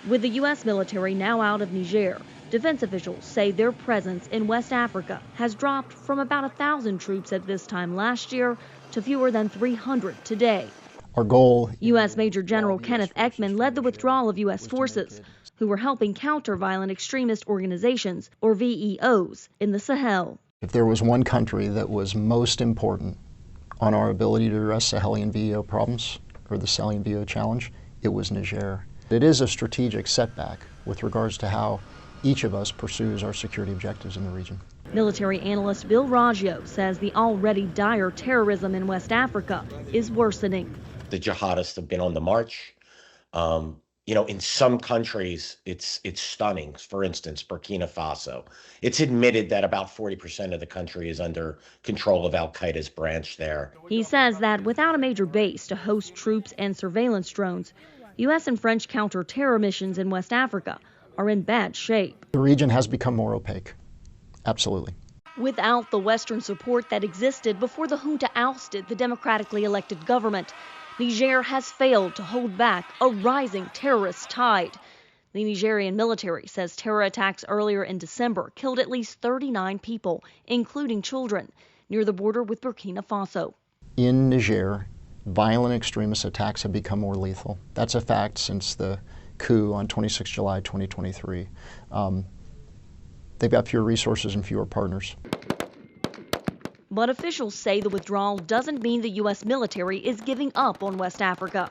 With the U.S. military now out of Niger, defense officials say their presence in West Africa has dropped from about 1,000 troops at this time last year to fewer than 300 today. Our goal. U.S. Major General Kenneth Ekman led the withdrawal of U.S. forces, who were helping counter violent extremist organizations, or VEOs, in the Sahel. If there was one country that was most important on our ability to address Sahelian VEO problems, or the Sahelian VEO challenge, it was Niger. It is a strategic setback with regards to how each of us pursues our security objectives in the region. Military analyst Bill Raggio says the already dire terrorism in West Africa is worsening. The jihadists have been on the march. In some countries, it's stunning. For instance, Burkina Faso. It's admitted that about 40% of the country is under control of Al-Qaeda's branch there. He says that without a major base to host troops and surveillance drones, U.S. and French counter-terror missions in West Africa are in bad shape. The region has become more opaque. Absolutely. Without the Western support that existed before the junta ousted the democratically elected government, Niger has failed to hold back a rising terrorist tide. The Nigerian military says terror attacks earlier in December killed at least 39 people, including children, near the border with Burkina Faso. In Niger, violent extremist attacks have become more lethal. That's a fact since the coup on 26 July 2023. They've got fewer resources and fewer partners. But officials say the withdrawal doesn't mean the U.S. military is giving up on West Africa.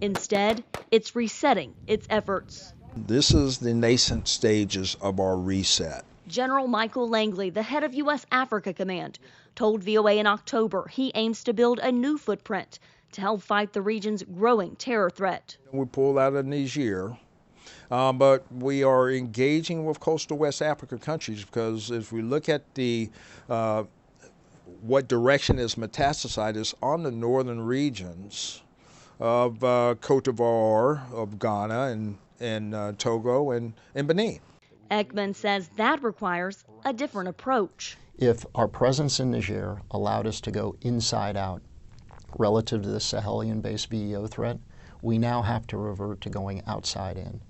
Instead, it's resetting its efforts. This is the nascent stages of our reset. General Michael Langley, the head of U.S. Africa Command, told VOA in October he aims to build a new footprint to help fight the region's growing terror threat. We pulled out of Niger, but we are engaging with coastal West Africa countries because if we look at the what direction is metastasized is on the northern regions of Cote d'Ivoire, of Ghana, and Togo, and Benin. Ekman says that requires a different approach. If our presence in Niger allowed us to go inside out relative to the Sahelian-based VEO threat, we now have to revert to going outside in.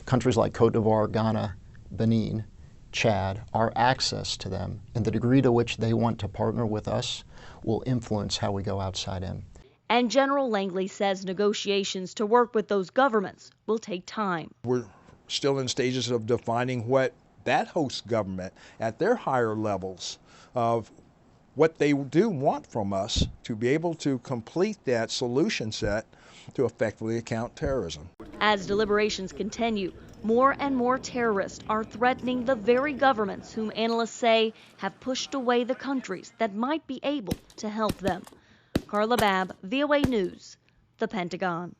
Countries like Cote d'Ivoire, Ghana, Benin, Chad, our access to them and the degree to which they want to partner with us will influence how we go outside in. And General Langley says negotiations to work with those governments will take time. We're still in stages of defining what that host government at their higher levels of what they do want from us to be able to complete that solution set to effectively account terrorism. As deliberations continue, more and more terrorists are threatening the very governments whom analysts say have pushed away the countries that might be able to help them. Carla Babb, VOA News, the Pentagon.